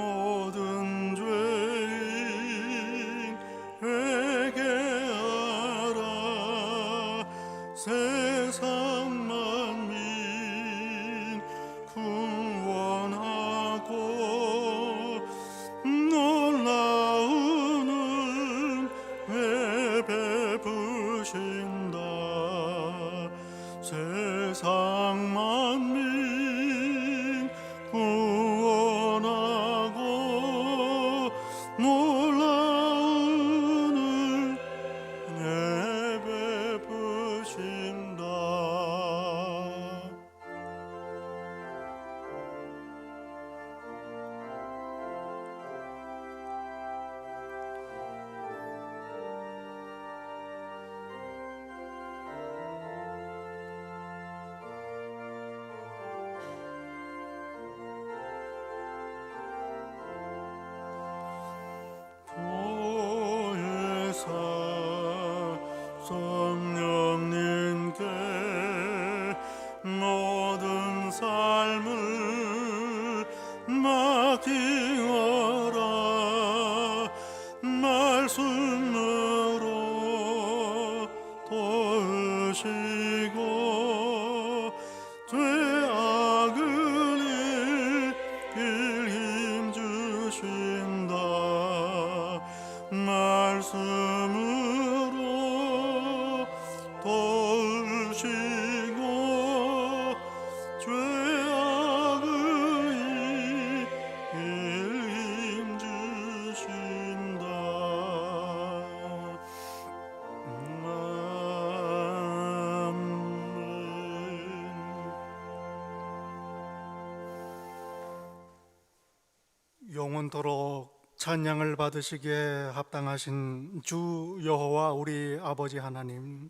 모든 죄인 회개하라. 세상 만민 구원하고 놀라운 은혜 베푸신다. 세상 만민 구원하고 놀라운 은혜 베푸신다. 보혜사 성령님께 모든 삶을 맡기어라. 말씀으로 도우시고 죄악을 이길 힘 주신다. 말씀으로 도우시고 죄악을 이길 힘 주신다. 영원토록 찬양을 받으시기에 합당하신 주 여호와 우리 아버지 하나님,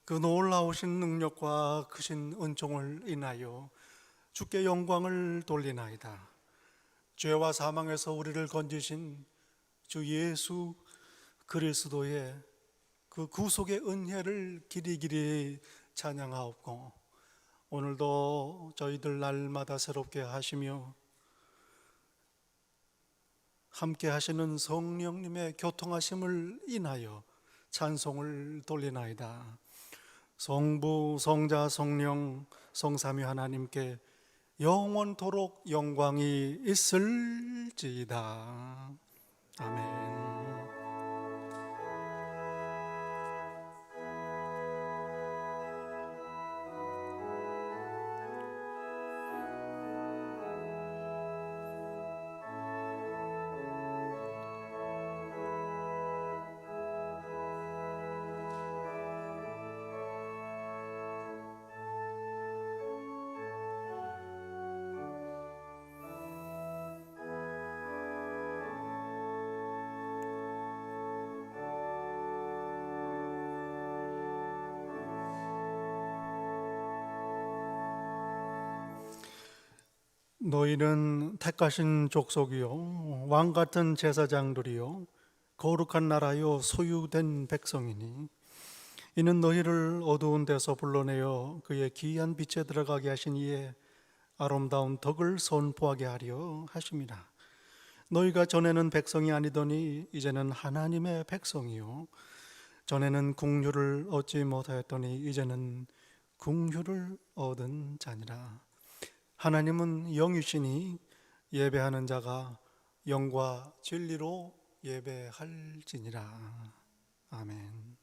그 놀라우신 능력과 크신 은총을 인하여 주께 영광을 돌리나이다. 죄와 사망에서 우리를 건지신 주 예수 그리스도의 그 구속의 은혜를 길이길이 찬양하옵고, 오늘도 저희들 날마다 새롭게 하시며 함께 하시는 성령님의 교통하심을 인하여 찬송을 돌리나이다. 성부, 성자, 성령, 성삼위 하나님께 영원토록 영광이 있을지이다. 아멘. 너희는 택하신 족속이요 왕같은 제사장들이요 거룩한 나라요 소유된 백성이니, 이는 너희를 어두운 데서 불러내어 그의 기이한 빛에 들어가게 하신 이의 아름다운 덕을 선포하게 하려 하심이라. 너희가 전에는 백성이 아니더니 이제는 하나님의 백성이요, 전에는 긍휼을 얻지 못하였더니 이제는 긍휼을 얻은 자니라. 하나님은 영이시니 예배하는 자가 영과 진리로 예배할지니라. 아멘.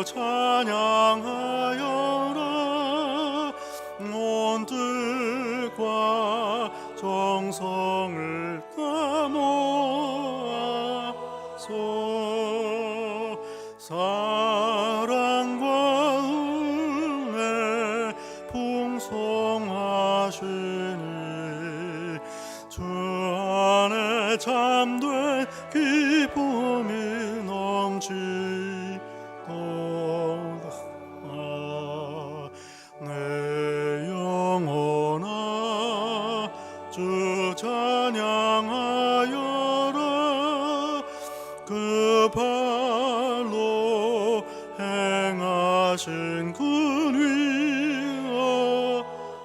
찬양하여라. 온 뜻과 정성을 다 모아서 사랑과 은혜 풍성하시니 주 안에 참된 기쁨이 넘치도다.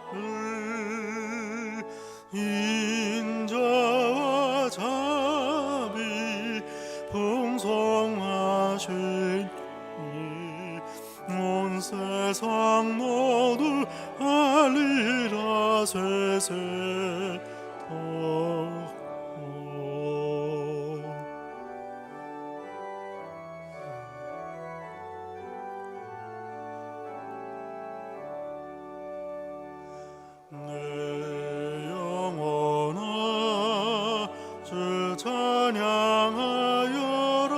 위하를 인자와 자비 풍성하신 온 세상 모두 알리라 세세토록. 내 영혼아 주 찬양하여라.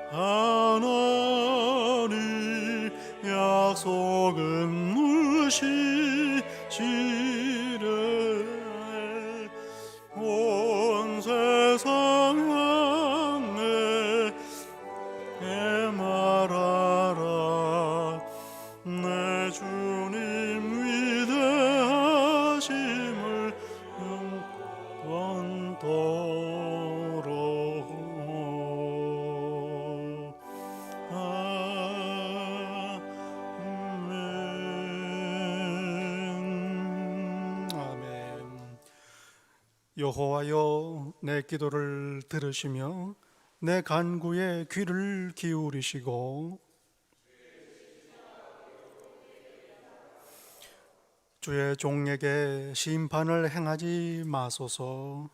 하나님 약속은 무시시래. 온 세상 향해 말하라. 내 주님 위대하심을 영원토록. 아멘. 아멘. 여호와여, 내 기도를 들으시며 내 간구에 귀를 기울이시고 주의 종에게 심판을 행하지 마소서.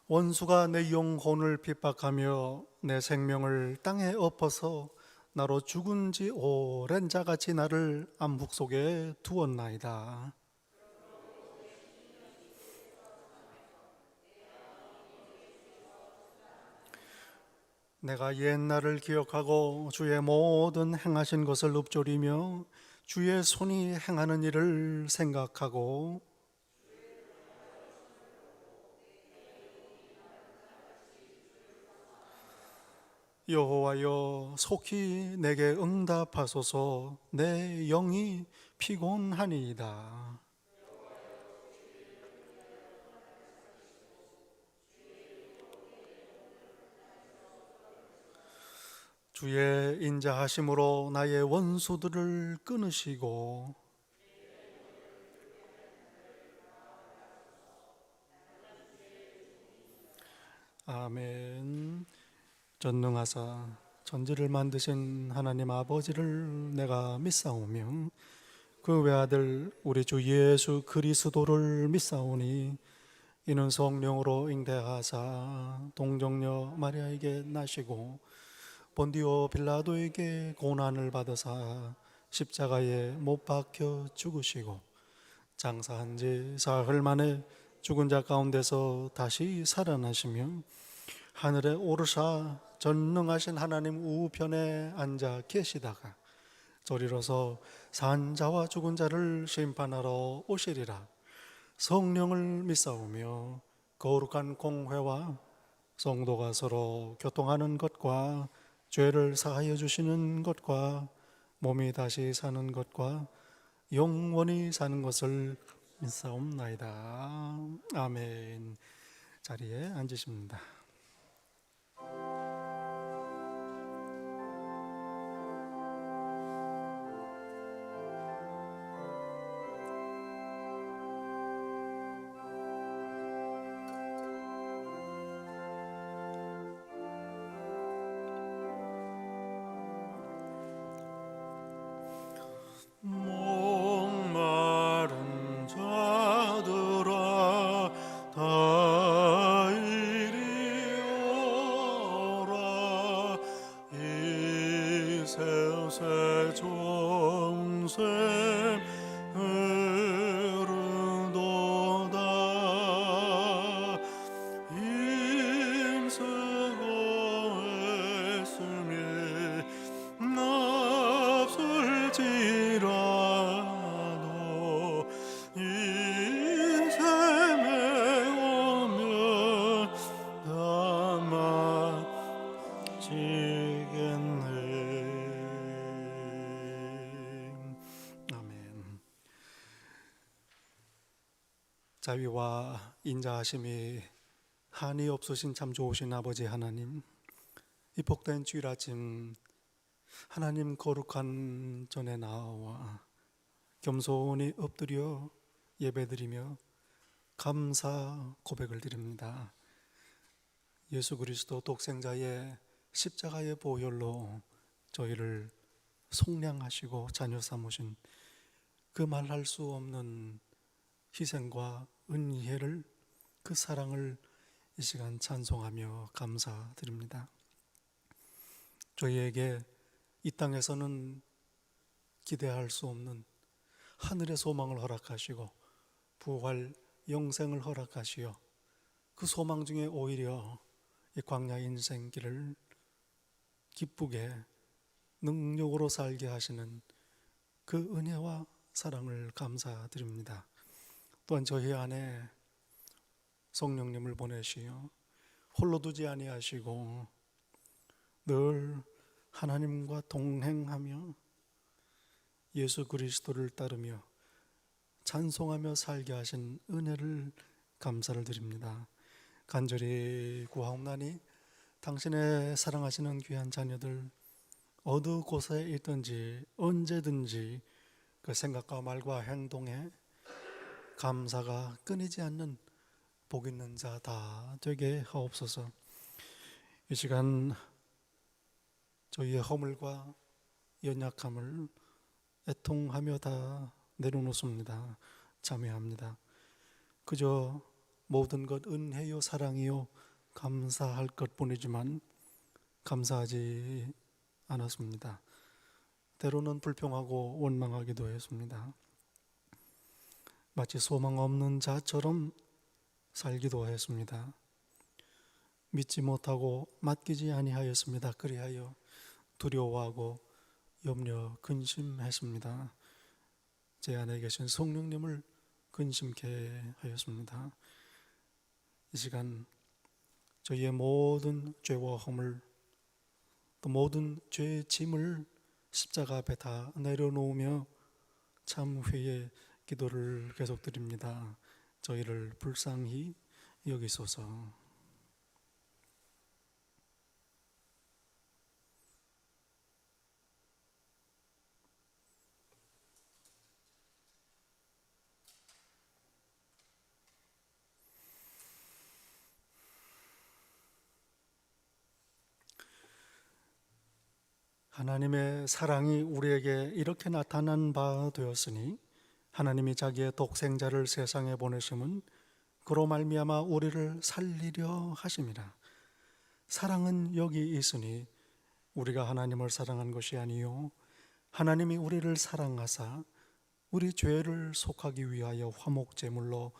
원수가 내 영혼을 핍박하며 내 생명을 땅에 엎어서 나로 죽은 지 오랜 자같이 나를 암흑 속에 두었나이다. 내가 옛날을 기억하고 주의 모든 행하신 것을 읊조리며 주의 손이 행하는 일을 생각하고 여호와여, 속히 내게 응답하소서. 내 영이 피곤하니이다. 주의 인자하심으로 나의 원수들을 끊으시고 아멘. 전능하사 천지를 만드신 하나님 아버지를 내가 믿사오며 그 외아들 우리 주 예수 그리스도를 믿사오니 이는 성령으로 잉태하사 동정녀 마리아에게 나시고 본디오 빌라도에게 고난을 받으사 십자가에 못 박혀 죽으시고 장사한 지 사흘 만에 죽은 자 가운데서 다시 살아나시며 하늘에 오르사 전능하신 하나님 우편에 앉아 계시다가 저리로서 산 자와 죽은 자를 심판하러 오시리라. 성령을 믿사오며 거룩한 공회와 성도가 서로 교통하는 것과 죄를 사하여 주시는 것과 몸이 다시 사는 것과 영원히 사는 것을 믿사옵나이다. 아멘. 자리에 앉으십니다. 목마른 자들아 다 이리 오라. 이 세세众生 흐르도다. 힘쓰고 애쓰며 앞설지라도 인생에 오면 담아지겠네. 아멘. 자비와 인자하심이 한이 없으신 참 좋으신 아버지 하나님, 이 복된 주일 아침 하나님 거룩한 전에 나와 겸손히 엎드려 예배드리며 감사 고백을 드립니다. 예수 그리스도 독생자의 십자가의 보혈로 저희를 속량하시고 자녀 삼으신 그 말할 수 없는 희생과 은혜를, 그 사랑을 이 시간 찬송하며 감사드립니다. 저희에게 이 땅에서는 기대할 수 없는 하늘의 소망을 허락하시고 부활 영생을 허락하시어 그 소망 중에 오히려 이 광야 인생길을 기쁘게 능력으로 살게 하시는 그 은혜와 사랑을 감사드립니다. 또한 저희 안에 성령님을 보내시어 홀로 두지 아니하시고 늘 하나님과 동행하며 예수 그리스도를 따르며 찬송하며 살게 하신 은혜를 감사를 드립니다. 간절히 구하옵나니 당신의 사랑하시는 귀한 자녀들 어느 곳에 있든지 언제든지 그 생각과 말과 행동에 감사가 끊이지 않는 복 있는 자 다 되게 하옵소서. 이 시간 저희의 허물과 연약함을 애통하며 다 내려놓습니다. 참회합니다. 그저 모든 것 은혜요 사랑이요 감사할 것뿐이지만 감사하지 않았습니다. 때로는 불평하고 원망하기도 했습니다. 마치 소망 없는 자처럼 살기도 했습니다. 믿지 못하고 맡기지 아니하였습니다. 그리하여 두려워하고 염려 근심했습니다. 제 안에 계신 성령님을 근심케 하였습니다. 이 시간 저희의 모든 죄와 허물, 또 모든 죄의 짐을 십자가 앞에 다 내려놓으며 참회의 기도를 계속 드립니다. 저희를 불쌍히 여기소서. 하나님의 사랑이 우리에게 이렇게 나타난 바 되었으니 하나님이 자기의 독생자를 세상에 보내심은 그로 말미암아 우리를 살리려 하심이라. 사랑은 여기 있으니 우리가 하나님을 사랑한 것이 아니요 하나님이 우리를 사랑하사 우리 죄를 속하기 위하여 화목제물로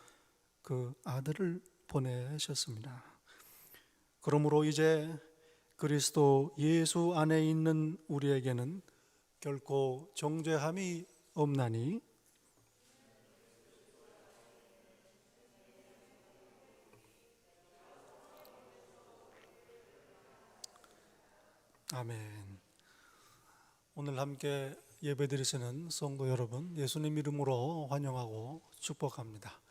그 아들을 보내셨습니다. 그러므로 이제 그리스도 예수 안에 있는 우리에게는 결코 정죄함이 없나니 아멘. 오늘 함께 예배드리시는 성도 여러분, 예수님 이름으로 환영하고 축복합니다.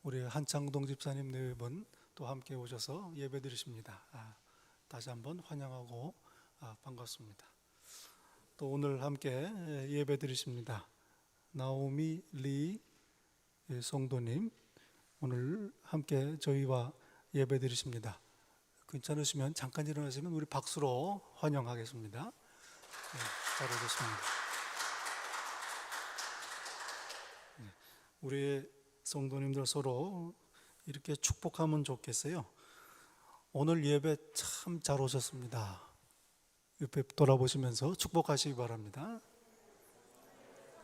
우리 한창동 집사님 네 분 또 함께 오셔서 예배드리십니다. 다시 한번 환영하고 반갑습니다. 또 오늘 함께 예배드리십니다. 나오미 리 성도님 오늘 함께 저희와 예배드리십니다. 괜찮으시면 잠깐 일어나시면 우리 박수로 환영하겠습니다. 네, 잘해주십니다. 네, 우리 성도님들 서로 이렇게 축복하면 좋겠어요. 오늘 예배 참 잘 오셨습니다. 옆에 돌아보시면서 축복하시기 바랍니다.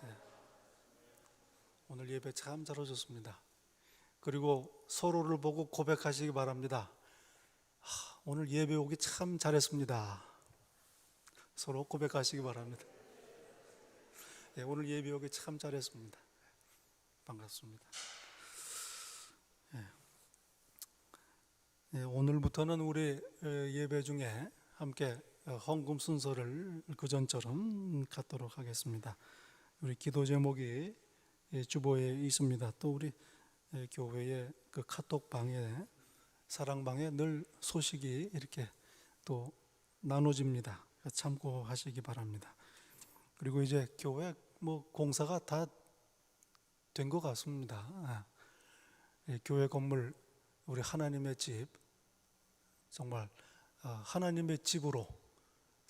네, 오늘 예배 참 잘 오셨습니다. 그리고 서로를 보고 고백하시기 바랍니다. 오늘 예배 오기 참 잘했습니다. 서로 고백하시기 바랍니다. 네, 오늘 예배 오기 참 잘했습니다. 반갑습니다. 네, 오늘부터는 우리 예배 중에 함께 헌금 순서를 그전처럼 갖도록 하겠습니다. 우리 기도 제목이 주보에 있습니다. 또 우리 교회의 그 카톡방에 사랑방에 늘 소식이 이렇게 또 나눠집니다. 참고하시기 바랍니다. 그리고 이제 교회 공사가 다 된 것 같습니다. 교회 건물, 우리 하나님의 집, 정말 하나님의 집으로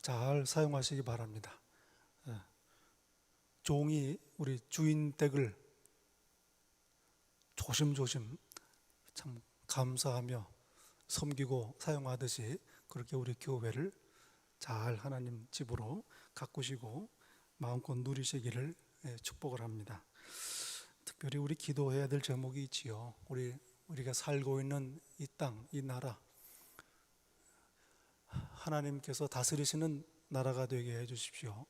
잘 사용하시기 바랍니다. 종이 우리 주인 댁을 조심조심 참 감사하며 섬기고 사용하듯이 그렇게 우리 교회를 잘 하나님 집으로 가꾸시고 마음껏 누리시기를 축복을 합니다. 특별히 우리 기도해야 될 제목이 있지요. 우리가 살고 있는 이 땅, 이 나라, 하나님께서 다스리시는 나라가 되게 해주십시오.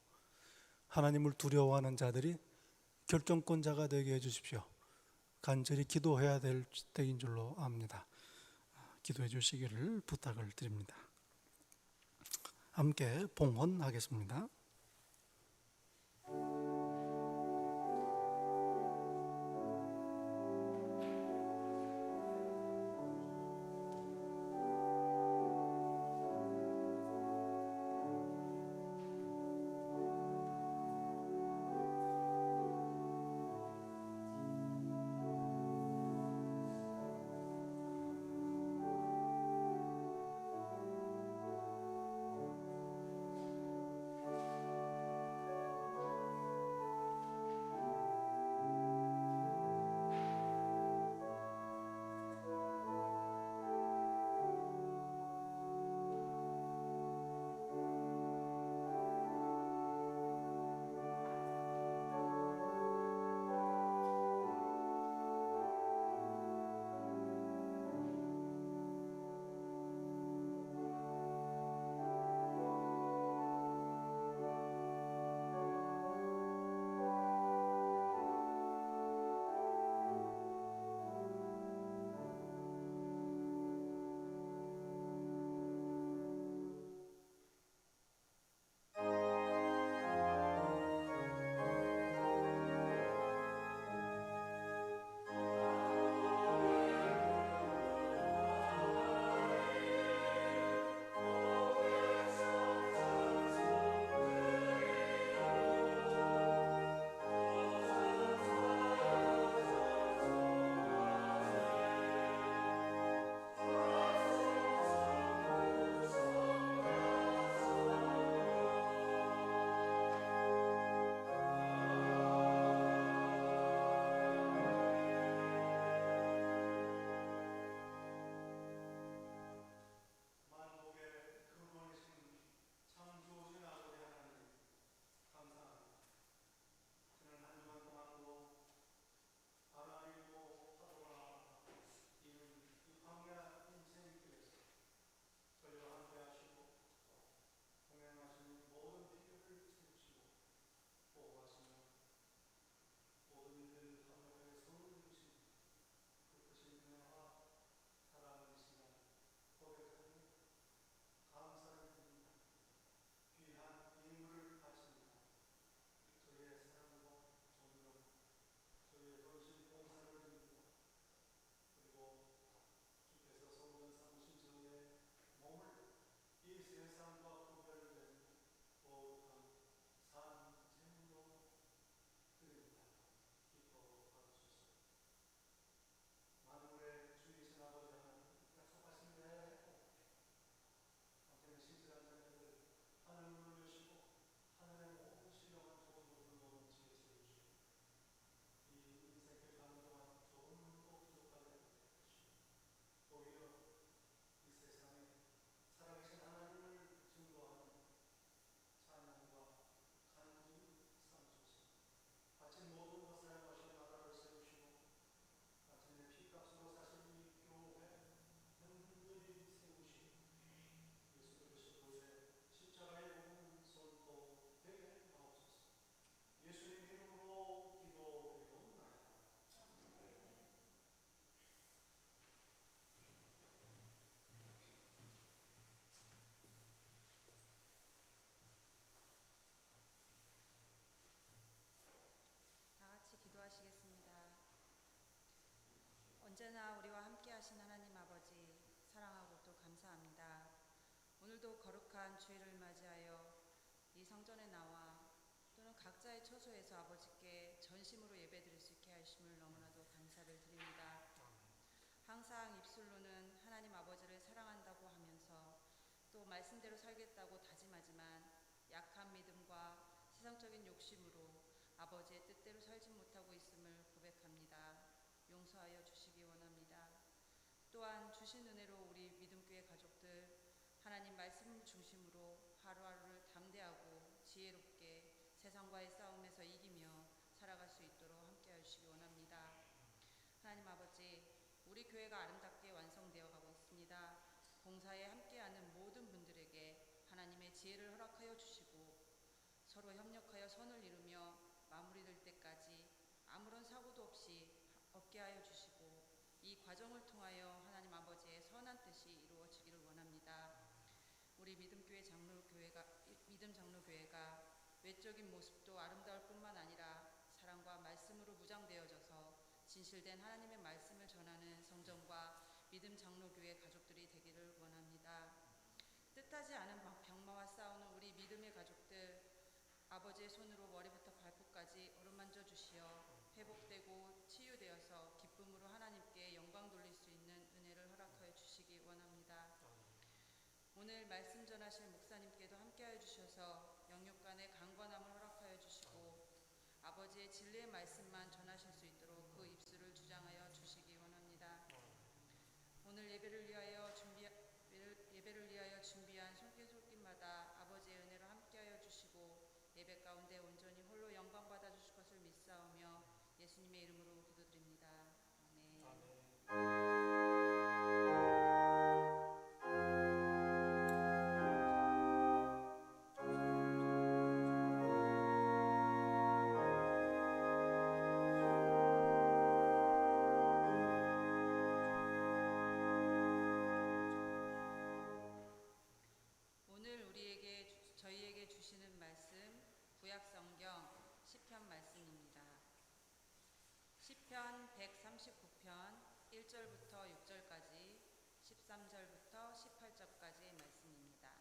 하나님을 두려워하는 자들이 결정권자가 되게 해주십시오. 간절히 기도해야 될 때인 줄로 압니다. 기도해 주시기를 부탁을 드립니다. 함께 봉헌하겠습니다. 주일을 맞이하여 이 성전에 나와 또는 각자의 처소에서 아버지께 전심으로 예배드릴 수 있게 하심을 너무나도 감사를 드립니다. 항상 입술로는 하나님 아버지를 사랑한다고 하면서 또 말씀대로 살겠다고 다짐하지만 약한 믿음과 세상적인 욕심으로 아버지의 뜻대로 살지 못하고 있음을 고백합니다. 용서하여 주시기 원합니다. 또한 주신 은혜로 우리 믿음교회 가족들 하나님 말씀 중심으로 하루하루를 담대하고 지혜롭게 세상과의 싸움에서 이기며 살아갈 수 있도록 함께해 주시기 원합니다. 하나님 아버지, 우리 교회가 아름답게 완성되어 가고 있습니다. 봉사에 함께하는 모든 분들에게 하나님의 지혜를 허락하여 주시고 서로 협력하여 선을 이루며 마무리될 때까지 아무런 사고도 없게 하여 주시고 이 과정을 통하여 하나님 아버지의 선한 뜻이 이루어지기를 원합니다. 우리 믿음 장로교회가 외적인 모습도 아름다울 뿐만 아니라 사랑과 말씀으로 무장되어져서 진실된 하나님의 말씀을 전하는 성전과 믿음 장로교회 가족들이 되기를 원합니다. 뜻하지 않은 병마와 싸우는 우리 믿음의 가족들 아버지의 손으로 머리부터 발끝까지 어루만져 주시어 회복되고 치유되어서 기쁨으로 하나님께 영광 돌릴 수 있는 은혜를 허락하여 주시기 원합니다. 오늘 말씀 전하실 목사님께도 함께하여 주셔서 영육간의 강건함을 허락하여 주시고 아버지의 진리의 말씀만 전하실 수 있도록 그 입술을 주장하여 주시기 원합니다. 오늘 예배를 위하여 준비한 손길손길마다 아버지의 은혜로 함께하여 주시고 예배 가운데 온전히 홀로 영광 받아 주실 것을 믿사오며 예수님의 이름으로 기도드립니다. 아멘. 오늘 저희에게 주시는 말씀 구약성경 시편 말씀입니다. 시편 139편 1절부터 6절까지 13절부터 18절까지의 말씀입니다.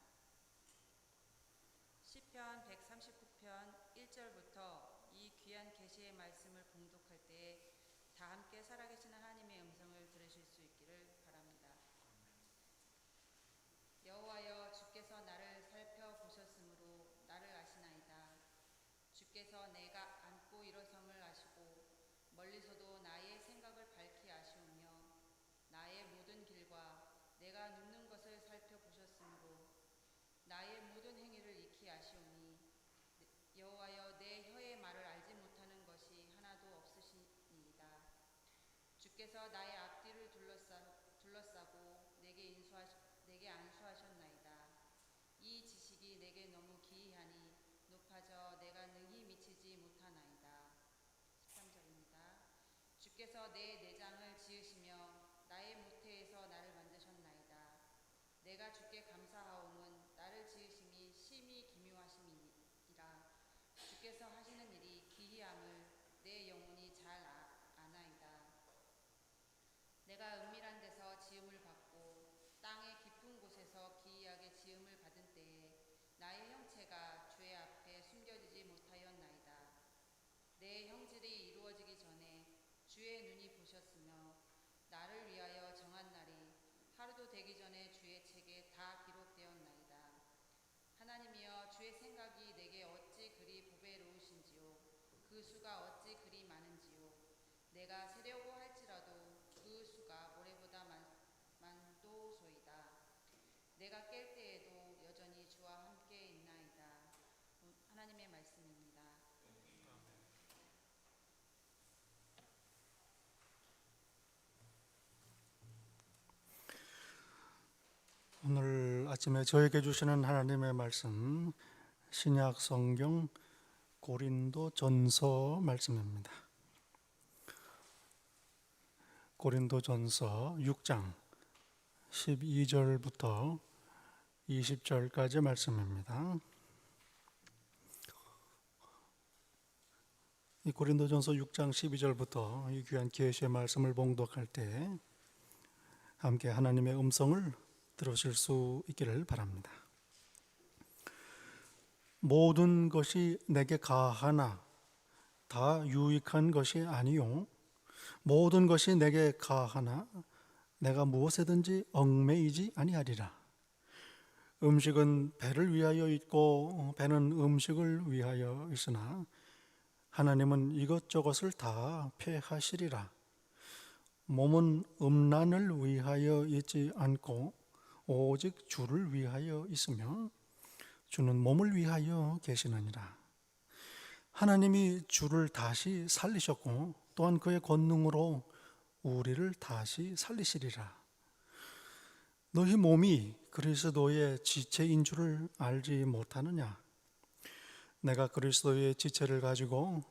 시편 139편 1절부터 이 귀한 계시의 말씀을 봉독할 때에 다 함께 살아계신 하나님의 음성을 들으실 수 있기를 바랍니다. 여호와여, 주께서 나를 살펴보셨으므로 나를 아시나이다. 주께서 내가 앉고 일어섬을 아시고 멀리서도 나의 생각을 밝히 아시오며 나의 모든 길과 내가 눕는 것을 살펴보셨으므로 나의 모든 행위를 익히 아시오니 여호와여, 내 혀의 말을 알지 못하는 것이 하나도 없으시니이다. 주께서 나의 앞뒤를 둘러싸고 내게 안수하셨나이다. 이 지식이 내게 너무 기이하니 높아져 내가 능히 미치지 못하나이다. 13절입니다. 주께서 내 내장을 지으시며 나의 모태에서 나를 만드셨나이다. 내가 주께 감사하옴은 나를 지으심이 심히 기묘하심이니라. 주께서 하시는 일이 기이함을 내 영혼이 잘 아나이다. 내가 은밀한 데서 지음을 받고 땅의 깊은 곳에서 기이하게 지음을 받은 때에 나의 형체가 주의 앞에 숨겨지지 못하였나이다. 내 형질이 이루어지기 전에 주의 눈이 보셨으며 나를 위하여 정한 날이 하루도 되기 전에 주의 책에 다 기록되었나이다. 하나님이여, 주의 생각이 내게 어찌 그리 보배로우신지요. 그 수가 어찌 그리 많은지요. 내가 세려고 할지라도 그 수가 모래보다 많도소이다. 내가 깰 때에도 여전히 주와 함께 있나이다. 하나님의 말씀입니다. 오늘 아침에 저에게 주시는 하나님의 말씀 신약 성경 고린도 전서 말씀입니다. 고린도 전서 6장 12절부터 20절까지 말씀입니다. 이 고린도전서 6장 12절부터 이 귀한 계시의 말씀을 봉독할 때 함께 하나님의 음성을 들으실 수 있기를 바랍니다. 모든 것이 내게 가하나 다 유익한 것이 아니요 모든 것이 내게 가하나 내가 무엇에든지 얽매이지 아니하리라. 음식은 배를 위하여 있고 배는 음식을 위하여 있으나 하나님은 이것저것을 다 폐하시리라. 몸은 음란을 위하여 있지 않고 오직 주를 위하여 있으며 주는 몸을 위하여 계시느니라. 하나님이 주를 다시 살리셨고 또한 그의 권능으로 우리를 다시 살리시리라. 너희 몸이 그리스도의 지체인 줄을 알지 못하느냐? 내가 그리스도의 지체를 가지고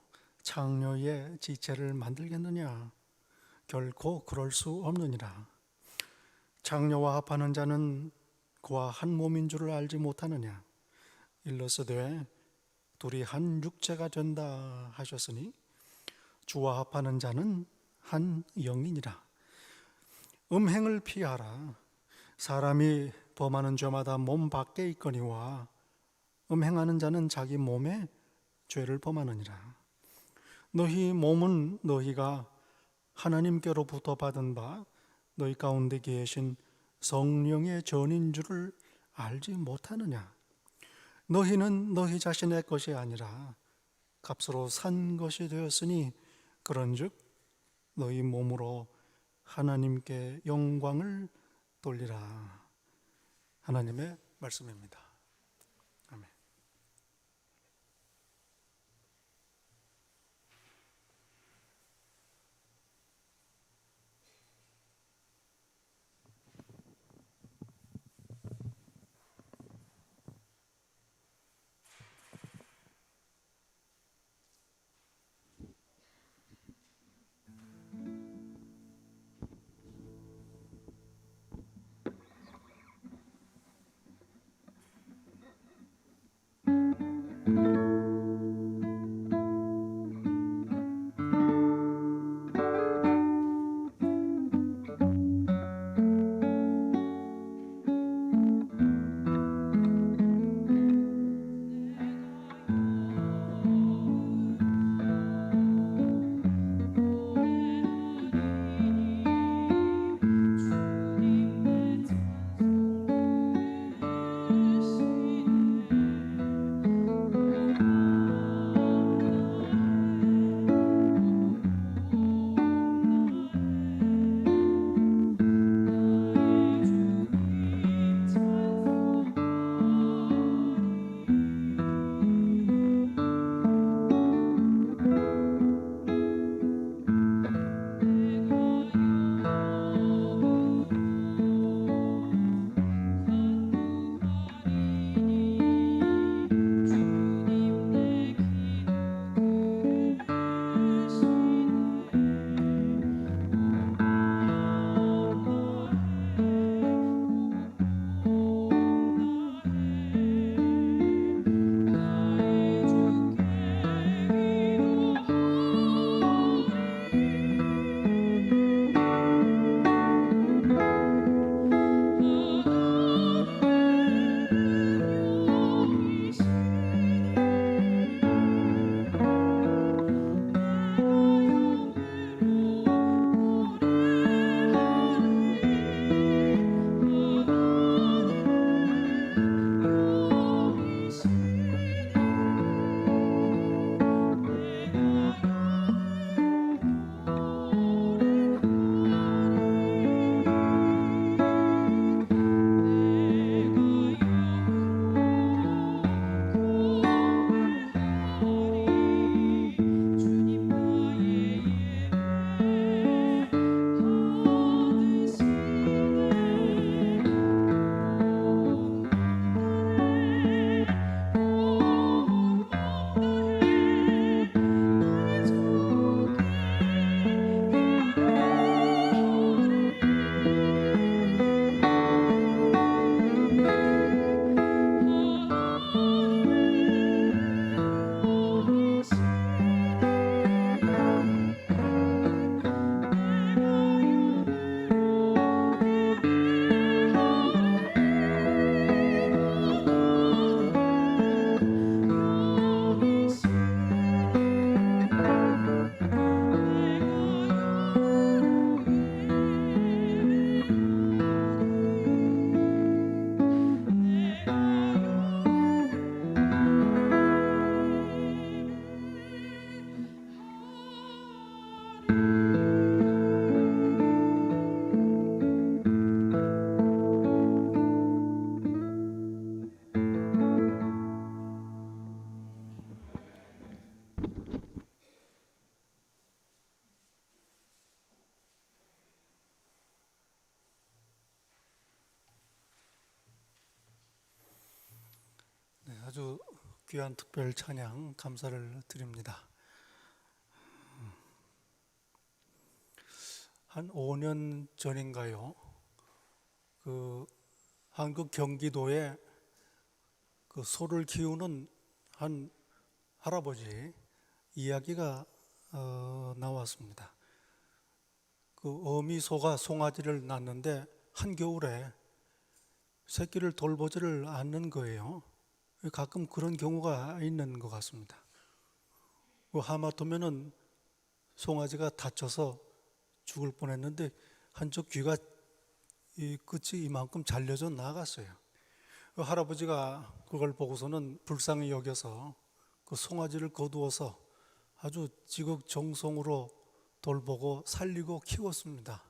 창녀의 지체를 만들겠느냐? 결코 그럴 수 없느니라. 창녀와 합하는 자는 그와 한 몸인 줄을 알지 못하느냐? 일러스되 둘이 한 육체가 된다 하셨으니 주와 합하는 자는 한 영이니라. 음행을 피하라. 사람이 범하는 죄마다 몸 밖에 있거니와 음행하는 자는 자기 몸에 죄를 범하느니라. 너희 몸은 너희가 하나님께로부터 받은 바 너희 가운데 계신 성령의 전인 줄을 알지 못하느냐? 너희는 너희 자신의 것이 아니라 값으로 산 것이 되었으니 그런즉 너희 몸으로 하나님께 영광을 돌리라. 하나님의 말씀입니다. 아멘. 아주 귀한 특별 찬양 감사를 드립니다. 한 5년 전인가요? 한국 경기도에 소를 키우는 한 할아버지 이야기가 나왔습니다. 어미 소가 송아지를 낳는데 한겨울에 새끼를 돌보지를 않는 거예요. 가끔 그런 경우가 있는 것 같습니다. 하마터면은 송아지가 다쳐서 죽을 뻔했는데 한쪽 귀가 이 끝이 이만큼 잘려져 나갔어요. 할아버지가 그걸 보고서는 불쌍히 여겨서 그 송아지를 거두어서 아주 지극정성으로 돌보고 살리고 키웠습니다.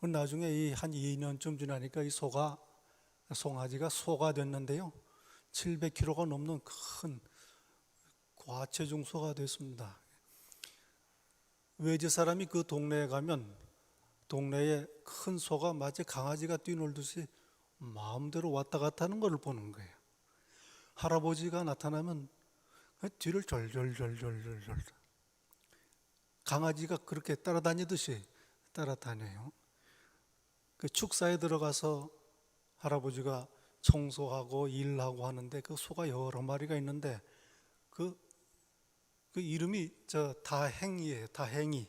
그 나중에 한 2년쯤 지나니까 이 송아지가 소가 됐는데요. 700kg가 넘는 큰 과체중 소가 됐습니다. 외지 사람이 그 동네에 가면 동네에 큰 소가 마치 강아지가 뛰놀듯이 마음대로 왔다 갔다 하는 것을 보는 거예요. 할아버지가 나타나면 뒤를 절절절절절 강아지가 그렇게 따라다니듯이 따라다녀요. 그 축사에 들어가서 할아버지가 청소하고 일하고 하는데 그 소가 여러 마리가 있는데 그 이름이 다행이에요. 다행이.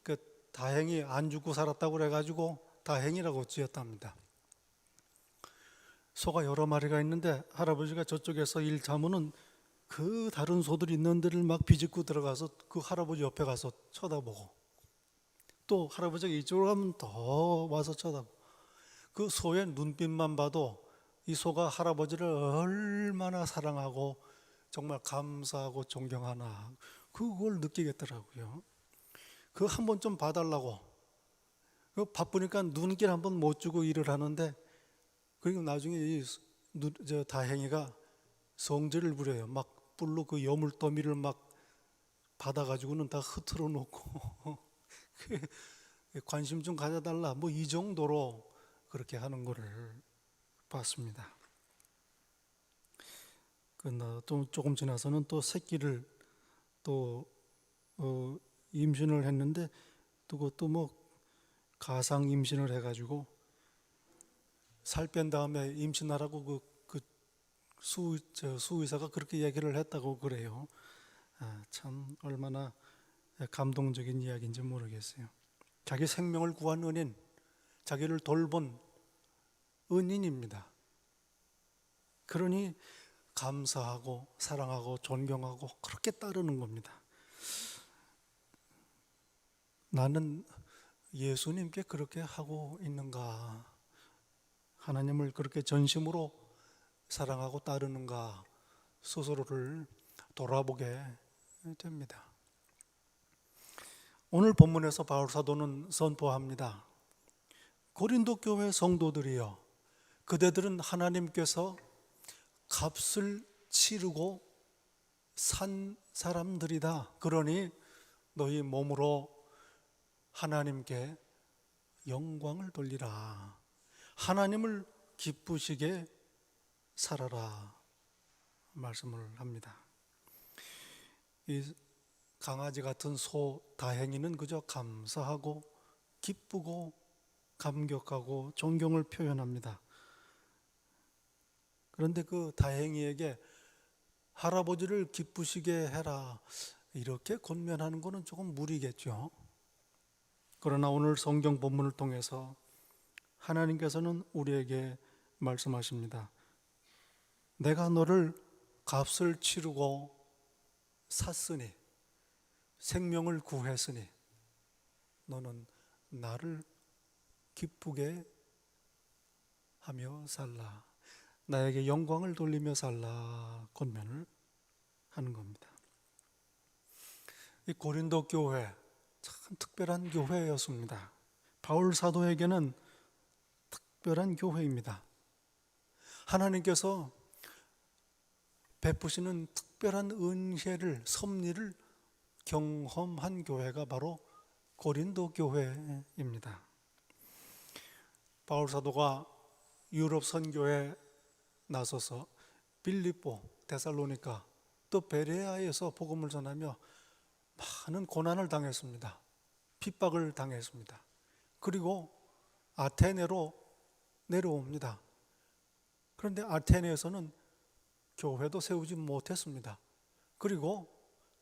그 다행이 안 죽고 살았다고 그래가지고 다행이라고 지었답니다. 소가 여러 마리가 있는데 할아버지가 저쪽에서 일 자면은 그 다른 소들이 있는 데를 막 비집고 들어가서 그 할아버지 옆에 가서 쳐다보고 또 할아버지가 이쪽으로 가면 더 와서 쳐다보고 그 소의 눈빛만 봐도 이 소가 할아버지를 얼마나 사랑하고 정말 감사하고 존경하나 그걸 느끼겠더라고요. 그거 한번 좀 봐달라고. 바쁘니까 눈길 한번 못 주고 일을 하는데 그리고 나중에 다행이가 성질을 부려요. 막 뿔로 그 여물더미를 막 받아가지고는 다 흐트러 놓고 관심 좀 가져달라. 뭐 이 정도로 그렇게 하는 거를 봤습니다. 또 조금 지나서는 또 새끼를 또 임신을 했는데 또 그것도 뭐 가상 임신을 해가지고 살 뺀 다음에 임신하라고 그 수의사가 그렇게 얘기를 했다고 그래요. 참 얼마나 감동적인 이야기인지 모르겠어요. 자기 생명을 구한 은인, 자기를 돌본 은인입니다. 그러니 감사하고 사랑하고 존경하고 그렇게 따르는 겁니다. 나는 예수님께 그렇게 하고 있는가? 하나님을 그렇게 전심으로 사랑하고 따르는가? 스스로를 돌아보게 됩니다. 오늘 본문에서 바울 사도는 선포합니다. 고린도 교회 성도들이여, 그대들은 하나님께서 값을 치르고 산 사람들이다. 그러니 너희 몸으로 하나님께 영광을 돌리라. 하나님을 기쁘시게 살아라. 말씀을 합니다. 이 강아지 같은 소 다행이는 그저 감사하고 기쁘고 감격하고 존경을 표현합니다. 그런데 그 다행이에게 할아버지를 기쁘시게 해라 이렇게 권면하는 것은 조금 무리겠죠. 그러나 오늘 성경 본문을 통해서 하나님께서는 우리에게 말씀하십니다. 내가 너를 값을 치르고 샀으니 생명을 구했으니 너는 나를 기쁘게 하며 살라. 나에게 영광을 돌리며 살라 권면을 하는 겁니다. 이 고린도 교회 참 특별한 교회였습니다. 바울 사도에게는 특별한 교회입니다. 하나님께서 베푸시는 특별한 은혜를 섭리를 경험한 교회가 바로 고린도 교회입니다. 바울 사도가 유럽 선교에 나서서 빌립보, 데살로니가, 또 베레아에서 복음을 전하며 많은 고난을 당했습니다. 핍박을 당했습니다. 그리고 아테네로 내려옵니다. 그런데 아테네에서는 교회도 세우지 못했습니다. 그리고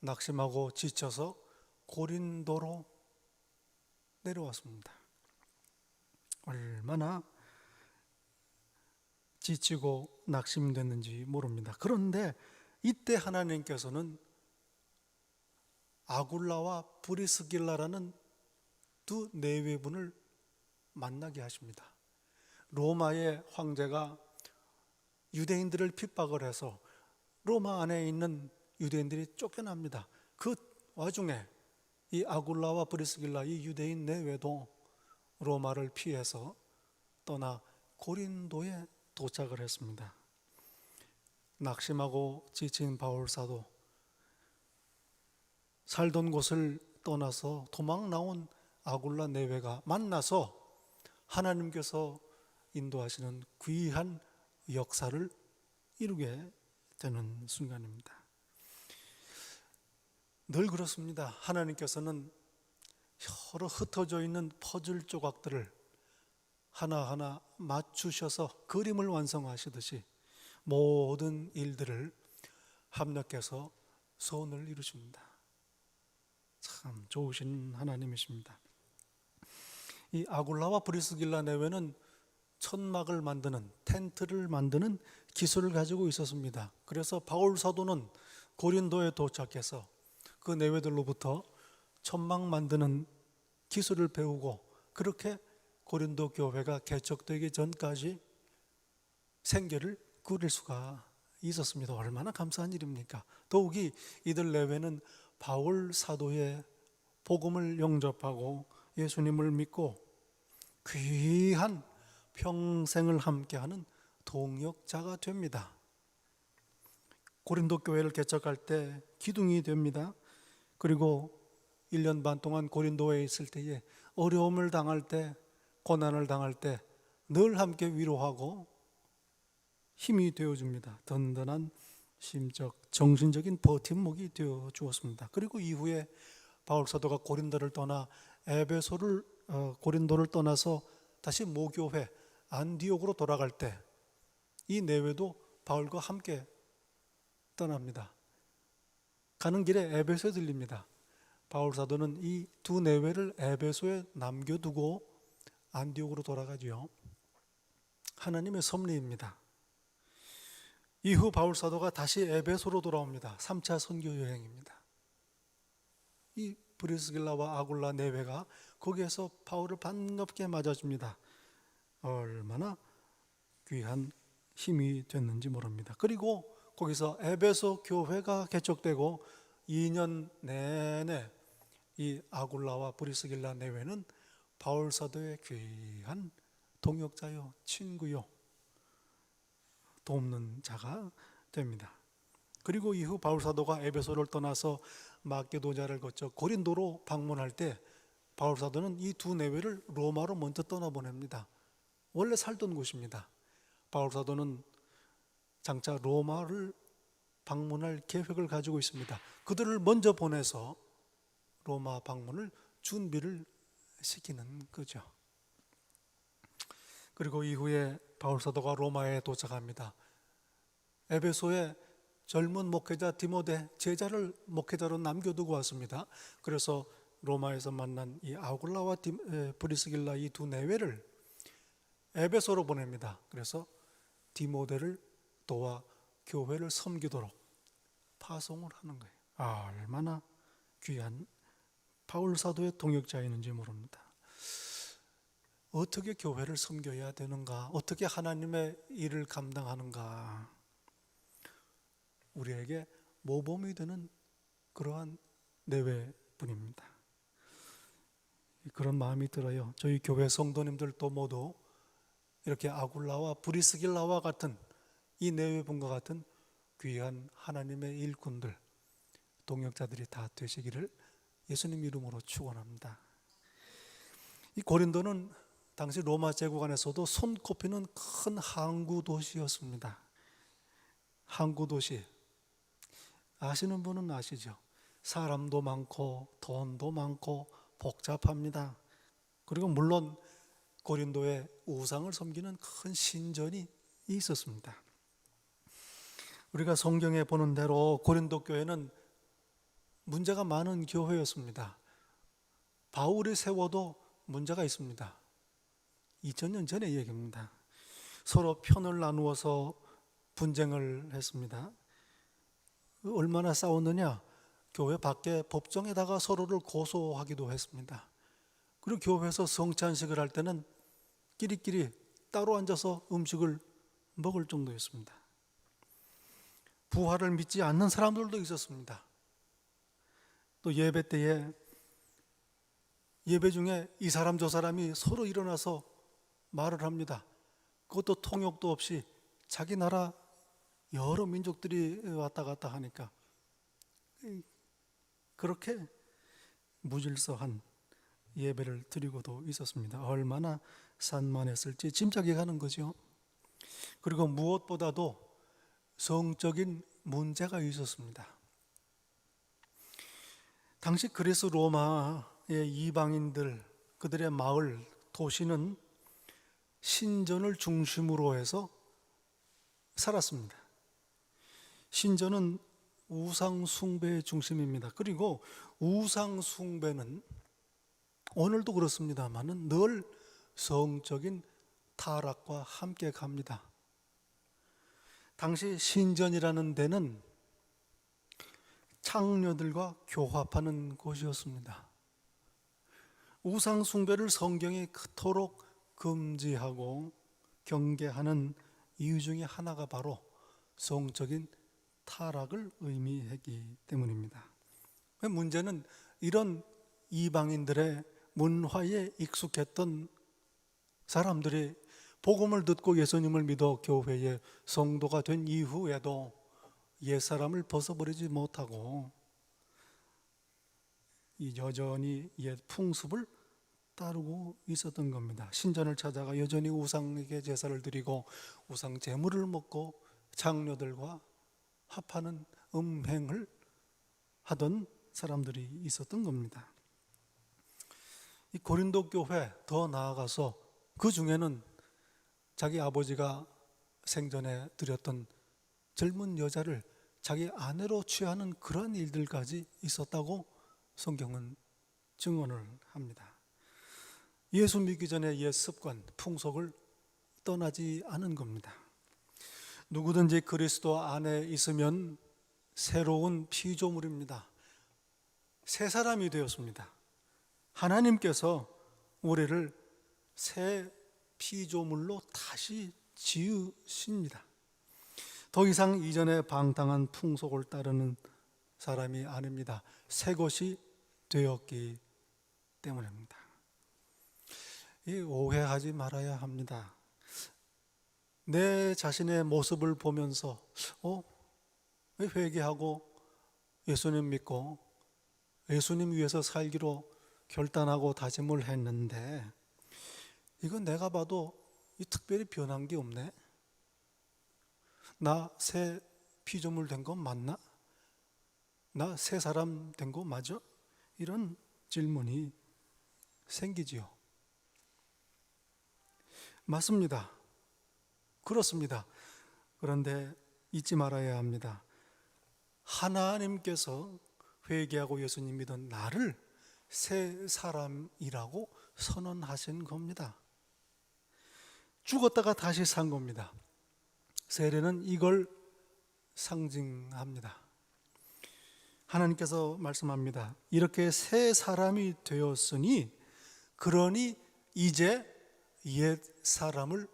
낙심하고 지쳐서 고린도로 내려왔습니다. 얼마나 지치고 낙심됐는지 모릅니다. 그런데 이때 하나님께서는 아굴라와 브리스길라라는 두 내외분을 만나게 하십니다. 로마의 황제가 유대인들을 핍박을 해서 로마 안에 있는 유대인들이 쫓겨납니다. 그 와중에 이 아굴라와 브리스길라 이 유대인 내외도 로마를 피해서 떠나 고린도에 도착을 했습니다. 낙심하고 지친 바울 사도, 살던 곳을 떠나서 도망 나온 아굴라 내외가 만나서 하나님께서 인도하시는 귀한 역사를 이루게 되는 순간입니다. 늘 그렇습니다. 하나님께서는 여러 흩어져 있는 퍼즐 조각들을 하나하나 맞추셔서 그림을 완성하시듯이 모든 일들을 합력해서 소원을 이루십니다. 참 좋으신 하나님이십니다. 이 아굴라와 브리스길라 내외는 천막을 만드는, 텐트를 만드는 기술을 가지고 있었습니다. 그래서 바울 사도는 고린도에 도착해서 그 내외들로부터 천막 만드는 기술을 배우고 그렇게 고린도 교회가 개척되기 전까지 생계를 꾸릴 수가 있었습니다. 얼마나 감사한 일입니까? 더욱이 이들 내외는 바울 사도의 복음을 영접하고 예수님을 믿고 귀한 평생을 함께하는 동역자가 됩니다. 고린도 교회를 개척할 때 기둥이 됩니다. 그리고 1년 반 동안 고린도에 있을 때에 어려움을 당할 때, 고난을 당할 때 늘 함께 위로하고 힘이 되어줍니다. 든든한 심적, 정신적인 버팀목이 되어 주었습니다. 그리고 이후에 바울 사도가 고린도를 떠나 고린도를 떠나서 다시 모교회 안디옥으로 돌아갈 때 이 내외도 바울과 함께 떠납니다. 가는 길에 에베소에 들립니다. 바울 사도는 이 두 내외를 에베소에 남겨두고 안디옥으로 돌아가지요. 하나님의 섭리입니다. 이후 바울 사도가 다시 에베소로 돌아옵니다. 3차 선교 여행입니다. 이 브리스길라와 아굴라 내외가 거기에서 바울을 반갑게 맞아줍니다. 얼마나 귀한 힘이 됐는지 모릅니다. 그리고 거기서 에베소 교회가 개척되고 2년 내내 이 아굴라와 브리스길라 내외는 바울 사도의 귀한 동역자요, 친구요, 돕는 자가 됩니다. 그리고 이후 바울 사도가 에베소를 떠나서 마게도냐를 거쳐 고린도로 방문할 때 바울 사도는 이 두 내외를 로마로 먼저 떠나보냅니다. 원래 살던 곳입니다. 바울 사도는 장차 로마를 방문할 계획을 가지고 있습니다. 그들을 먼저 보내서 로마 방문을 준비를 시키는 거죠. 그리고 이후에 바울 사도가 로마에 도착합니다. 에베소에 젊은 목회자 디모데 제자를 목회자로 남겨두고 왔습니다. 그래서 로마에서 만난 이 아굴라와 브리스길라 이 두 내외를 에베소로 보냅니다. 그래서 디모데를 도와 교회를 섬기도록 파송을 하는 거예요. 얼마나 귀한 바울 사도의 동역자이는지 모릅니다. 어떻게 교회를 섬겨야 되는가? 어떻게 하나님의 일을 감당하는가? 우리에게 모범이 되는 그러한 내외분입니다. 그런 마음이 들어요. 저희 교회 성도님들도 모두 이렇게 아굴라와 브리스길라와 같은 이 내외분과 같은 귀한 하나님의 일꾼들, 동역자들이 다 되시기를 예수님 이름으로 축원합니다. 이 고린도는 당시 로마 제국 안에서도 손꼽히는 큰 항구 도시였습니다. 항구 도시, 아시는 분은 아시죠? 사람도 많고 돈도 많고 복잡합니다. 그리고 물론 고린도에 우상을 섬기는 큰 신전이 있었습니다. 우리가 성경에 보는 대로 고린도 교회는 문제가 많은 교회였습니다. 바울이 세워도 문제가 있습니다. 2000년 전의 얘기입니다. 서로 편을 나누어서 분쟁을 했습니다. 얼마나 싸웠느냐? 교회 밖에 법정에다가 서로를 고소하기도 했습니다. 그리고 교회에서 성찬식을 할 때는 끼리끼리 따로 앉아서 음식을 먹을 정도였습니다. 부활을 믿지 않는 사람들도 있었습니다. 또 예배 때에 예배 중에 이 사람 저 사람이 서로 일어나서 말을 합니다. 그것도 통역도 없이 자기 나라 여러 민족들이 왔다 갔다 하니까 그렇게 무질서한 예배를 드리고도 있었습니다. 얼마나 산만했을지 짐작이 가는 거죠. 그리고 무엇보다도 성적인 문제가 있었습니다. 당시 그리스 로마의 이방인들, 그들의 마을, 도시는 신전을 중심으로 해서 살았습니다. 신전은 우상 숭배의 중심입니다. 그리고 우상 숭배는 오늘도 그렇습니다만은 늘 성적인 타락과 함께 갑니다. 당시 신전이라는 데는 창녀들과 교합하는 곳이었습니다. 우상 숭배를 성경이 그토록 금지하고 경계하는 이유 중에 하나가 바로 성적인 타락을 의미하기 때문입니다. 문제는 이런 이방인들의 문화에 익숙했던 사람들이 복음을 듣고 예수님을 믿어 교회의 성도가 된 이후에도 옛사람을 벗어버리지 못하고 여전히 옛 풍습을 따르고 있었던 겁니다. 신전을 찾아가 여전히 우상에게 제사를 드리고 우상 제물을 먹고 장녀들과 합하는 음행을 하던 사람들이 있었던 겁니다. 이 고린도 교회, 더 나아가서 그 중에는 자기 아버지가 생전에 드렸던 젊은 여자를 자기 아내로 취하는 그런 일들까지 있었다고 성경은 증언을 합니다. 예수 믿기 전에 옛 습관, 풍속을 떠나지 않은 겁니다. 누구든지 그리스도 안에 있으면 새로운 피조물입니다. 새 사람이 되었습니다. 하나님께서 우리를 새 피조물로 다시 지으십니다. 더 이상 이전에 방탕한 풍속을 따르는 사람이 아닙니다. 새 것이 되었기 때문입니다. 이 오해하지 말아야 합니다. 내 자신의 모습을 보면서 왜 회개하고 예수님 믿고 예수님 위해서 살기로 결단하고 다짐을 했는데 이건 내가 봐도 특별히 변한 게 없네. 나 새 피조물 된 거 맞나? 나 새 사람 된 거 맞아? 이런 질문이 생기지요. 맞습니다. 그렇습니다. 그런데 잊지 말아야 합니다. 하나님께서 회개하고 예수님 믿은 나를 새 사람이라고 선언하신 겁니다. 죽었다가 다시 산 겁니다. 세례는 이걸 상징합니다. 하나님께서 말씀합니다. 이렇게 새 사람이 되었으니 그러니 이제 옛 사람을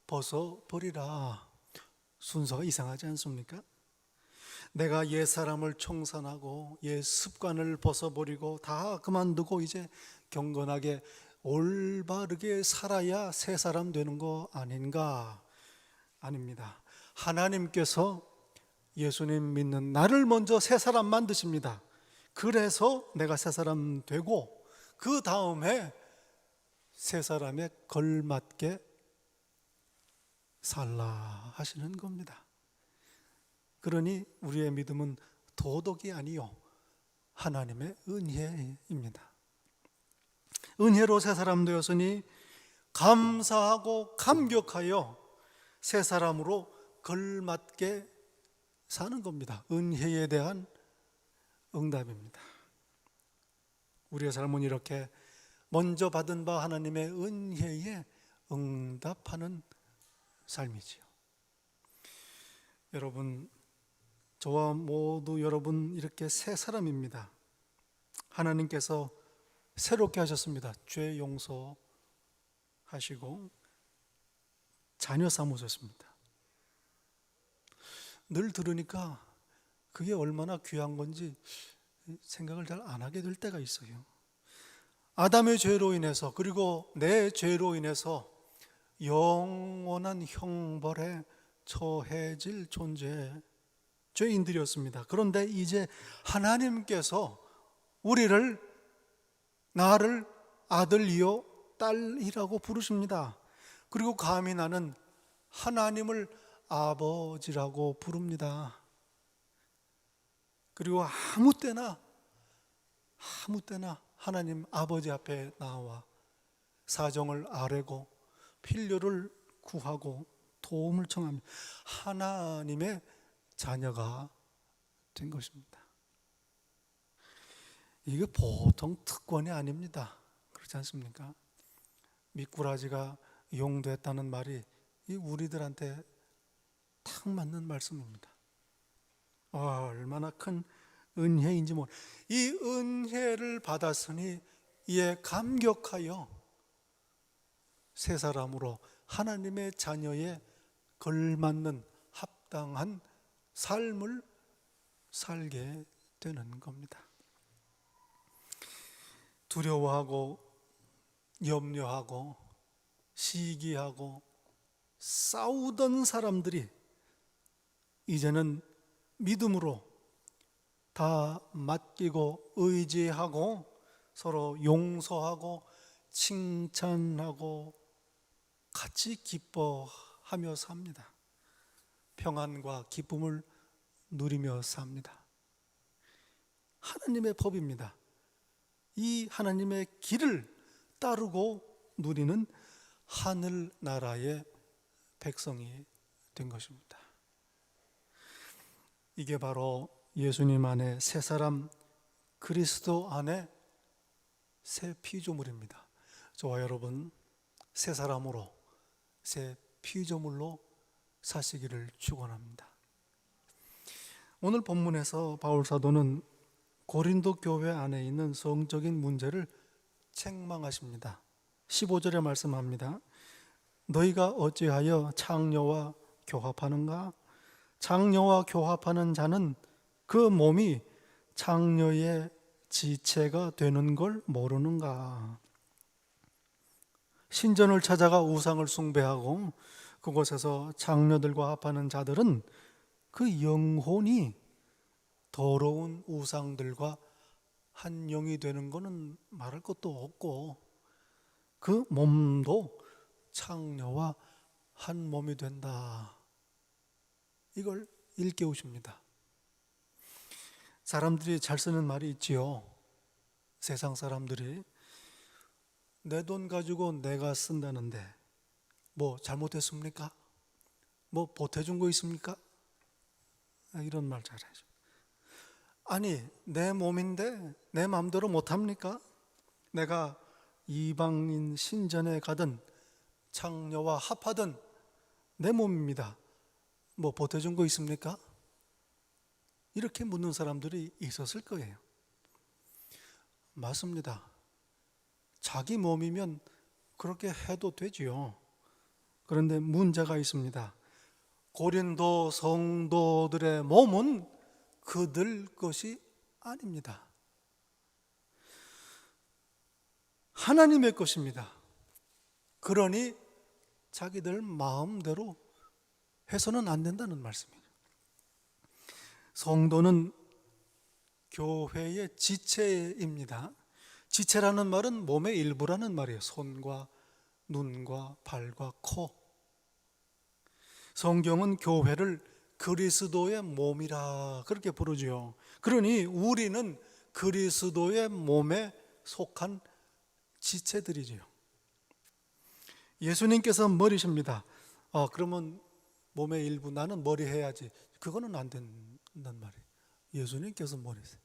벗어버리라. 순서가 이상하지 않습니까? 내가 옛 사람을 청산하고 옛 습관을 벗어버리고 다 그만두고 이제 경건하게 올바르게 살아야 새 사람 되는 거 아닌가? 아닙니다. 하나님께서 예수님 믿는 나를 먼저 새 사람 만드십니다. 그래서 내가 새 사람 되고 그 다음에 새 사람에 걸맞게 살라 하시는 겁니다. 그러니 우리의 믿음은 도덕이 아니요 하나님의 은혜입니다. 은혜로 새 사람 되었으니 감사하고 감격하여 새 사람으로 걸맞게 사는 겁니다. 은혜에 대한 응답입니다. 우리의 삶은 이렇게 먼저 받은 바 하나님의 은혜에 응답하는 삶이지요. 여러분, 저와 모두 여러분 이렇게 새 사람입니다. 하나님께서 새롭게 하셨습니다. 죄 용서하시고 자녀 삼으셨습니다. 늘 들으니까 그게 얼마나 귀한 건지 생각을 잘 안 하게 될 때가 있어요. 아담의 죄로 인해서, 그리고 내 죄로 인해서 영원한 형벌에 처해질 존재, 죄인들이었습니다. 그런데 이제 하나님께서 나를 아들이요 딸이라고 부르십니다. 그리고 감히 나는 하나님을 아버지라고 부릅니다. 그리고 아무 때나 하나님 아버지 앞에 나와 사정을 아뢰고 필요를 구하고 도움을 청합니다. 하나님의 자녀가 된 것입니다. 이게 보통 특권이 아닙니다. 그렇지 않습니까? 미꾸라지가 용도했다는 말이 우리들한테 딱 맞는 말씀입니다. 얼마나 큰 은혜인지 모르. 이 은혜를 받았으니 이에 감격하여 새 사람으로 하나님의 자녀에 걸맞는 합당한 삶을 살게 되는 겁니다. 두려워하고 염려하고 시기하고 싸우던 사람들이 이제는 믿음으로 다 맡기고 의지하고 서로 용서하고 칭찬하고 같이 기뻐하며 삽니다. 평안과 기쁨을 누리며 삽니다. 하나님의 법입니다. 이 하나님의 길을 따르고 누리는 하늘나라의 백성이 된 것입니다. 이게 바로 예수님 안에 새 사람, 그리스도 안에 새 피조물입니다. 저와 여러분 새 사람으로, 새 피조물로 사시기를 축원합니다. 오늘 본문에서 바울 사도는 고린도 교회 안에 있는 성적인 문제를 책망하십니다. 15절에 말씀합니다. 너희가 어찌하여 창녀와 교합하는가? 창녀와 교합하는 자는 그 몸이 창녀의 지체가 되는 걸 모르는가? 신전을 찾아가 우상을 숭배하고 그곳에서 창녀들과 합하는 자들은 그 영혼이 더러운 우상들과 한 영이 되는 것은 말할 것도 없고 그 몸도 창녀와 한 몸이 된다. 이걸 일깨우십니다. 사람들이 잘 쓰는 말이 있지요. 세상 사람들이 내 돈 가지고 내가 쓴다는데 뭐 잘못했습니까? 뭐 보태준 거 있습니까? 이런 말 잘하죠. 아니 내 몸인데 내 마음대로 못합니까? 내가 이방인 신전에 가든 창녀와 합하든 내 몸입니다. 뭐 보태준 거 있습니까? 이렇게 묻는 사람들이 있었을 거예요. 맞습니다. 자기 몸이면 그렇게 해도 되지요. 그런데 문제가 있습니다. 고린도 성도들의 몸은 그들 것이 아닙니다. 하나님의 것입니다. 그러니 자기들 마음대로 해서는 안 된다는 말씀이에요. 성도는 교회의 지체입니다. 지체라는 말은 몸의 일부라는 말이에요. 손과 눈과 발과 코. 성경은 교회를 그리스도의 몸이라 그렇게 부르죠. 그러니 우리는 그리스도의 몸에 속한 지체들이지요. 예수님께서 머리십니다. 그러면 몸의 일부 나는 머리 해야지. 그거는 안 된단 말이에요. 예수님께서 머리세요.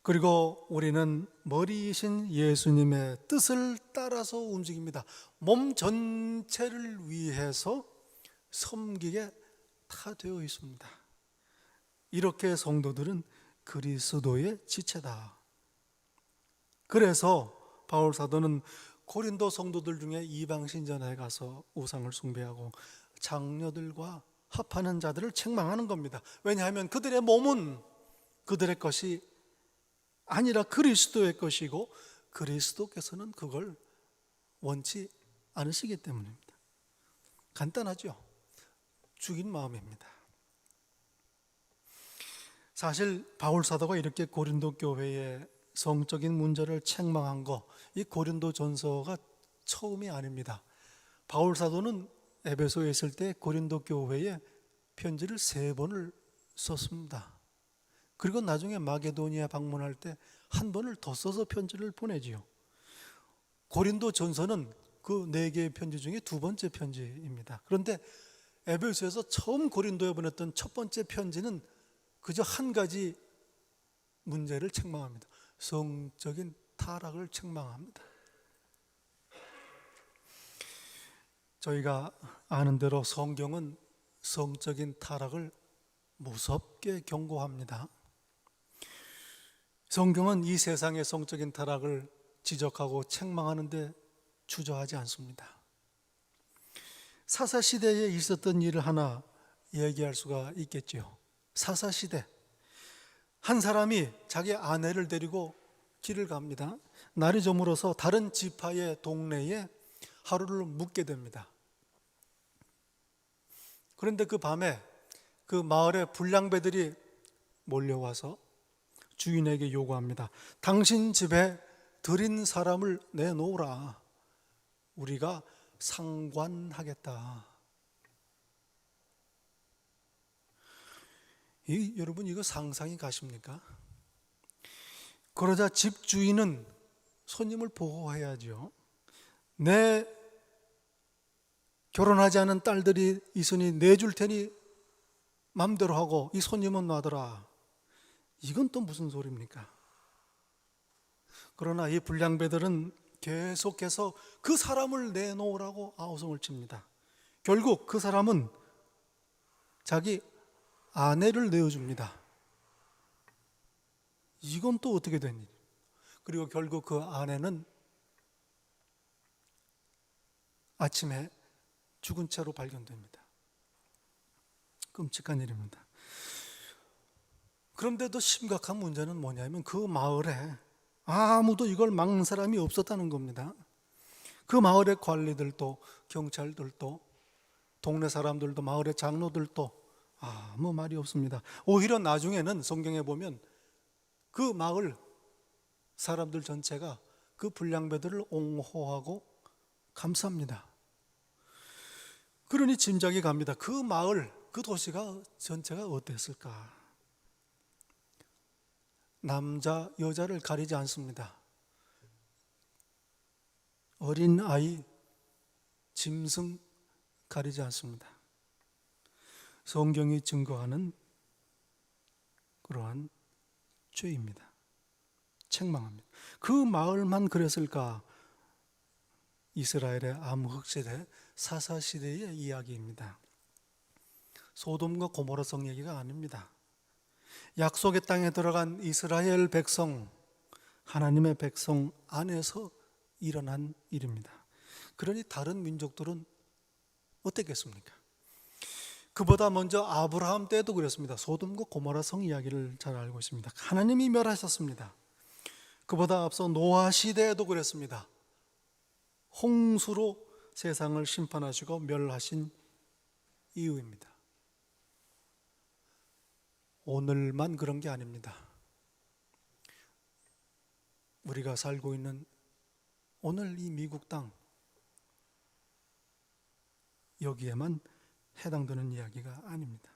그리고 우리는 머리이신 예수님의 뜻을 따라서 움직입니다. 몸 전체를 위해서 섬기게 다 되어 있습니다. 이렇게 성도들은 그리스도의 지체다. 그래서 바울 사도는 고린도 성도들 중에 이방 신전에 가서 우상을 숭배하고 장녀들과 합하는 자들을 책망하는 겁니다. 왜냐하면 그들의 몸은 그들의 것이 아니라 그리스도의 것이고 그리스도께서는 그걸 원치 않으시기 때문입니다. 간단하죠? 죽인 마음입니다. 사실 바울 사도가 이렇게 고린도 교회의 성적인 문제를 책망한 거, 이 고린도 전서가 처음이 아닙니다. 바울 사도는 에베소에 있을 때 고린도 교회에 편지를 3번을 썼습니다. 그리고 나중에 마게도니아 방문할 때 1번을 더 써서 편지를 보내지요. 고린도 전서는 그 4개의 편지 중에 2번째 편지입니다. 그런데 에베소에서 처음 고린도에 보냈던 첫 번째 편지는 그저 한 가지 문제를 책망합니다. 성적인 타락을 책망합니다. 저희가 아는 대로 성경은 성적인 타락을 무섭게 경고합니다. 성경은 이 세상의 성적인 타락을 지적하고 책망하는데 주저하지 않습니다. 사사시대에 있었던 일을 하나 얘기할 수가 있겠죠. 사사시대, 한 사람이 자기 아내를 데리고 길을 갑니다. 날이 저물어서 다른 지파의 동네에 하루를 묵게 됩니다. 그런데 그 밤에 그 마을에 불량배들이 몰려와서 주인에게 요구합니다. 당신 집에 들인 사람을 내놓으라. 우리가 상관하겠다. 여러분, 이거 상상이 가십니까? 그러자 집주인은 손님을 보호해야죠. 내 결혼하지 않은 딸들이 있으니 내줄 테니 맘대로 하고 이 손님은 놔둬라. 이건 또 무슨 소리입니까? 그러나 이 불량배들은 계속해서 그 사람을 내놓으라고 아우성을 칩니다. 결국 그 사람은 자기 아내를 내어줍니다. 이건 또 어떻게 된 일? 그리고 결국 그 아내는 아침에 죽은 채로 발견됩니다. 끔찍한 일입니다. 그런데도 심각한 문제는 뭐냐면 그 마을에 아무도 이걸 막는 사람이 없었다는 겁니다. 그 마을의 관리들도 경찰들도 동네 사람들도 마을의 장로들도 아무 말이 없습니다. 오히려 나중에는 성경에 보면 그 마을 사람들 전체가 그 불량배들을 옹호하고 감쌉니다. 그러니 짐작이 갑니다. 그 마을, 그 도시가 전체가 어땠을까? 남자, 여자를 가리지 않습니다. 어린 아이, 짐승 가리지 않습니다. 성경이 증거하는 그러한 죄입니다. 책망합니다. 그 마을만 그랬을까? 이스라엘의 암흑시대, 사사시대의 이야기입니다. 소돔과 고모라 성 얘기가 아닙니다. 약속의 땅에 들어간 이스라엘 백성, 하나님의 백성 안에서 일어난 일입니다. 그러니 다른 민족들은 어땠겠습니까? 그보다 먼저 아브라함 때도 그랬습니다. 소돔과 고모라 성 이야기를 잘 알고 있습니다. 하나님이 멸하셨습니다. 그보다 앞서 노아 시대에도 그랬습니다. 홍수로 세상을 심판하시고 멸하신 이유입니다. 오늘만 그런 게 아닙니다. 우리가 살고 있는 오늘 이 미국 땅, 여기에만 해당되는 이야기가 아닙니다.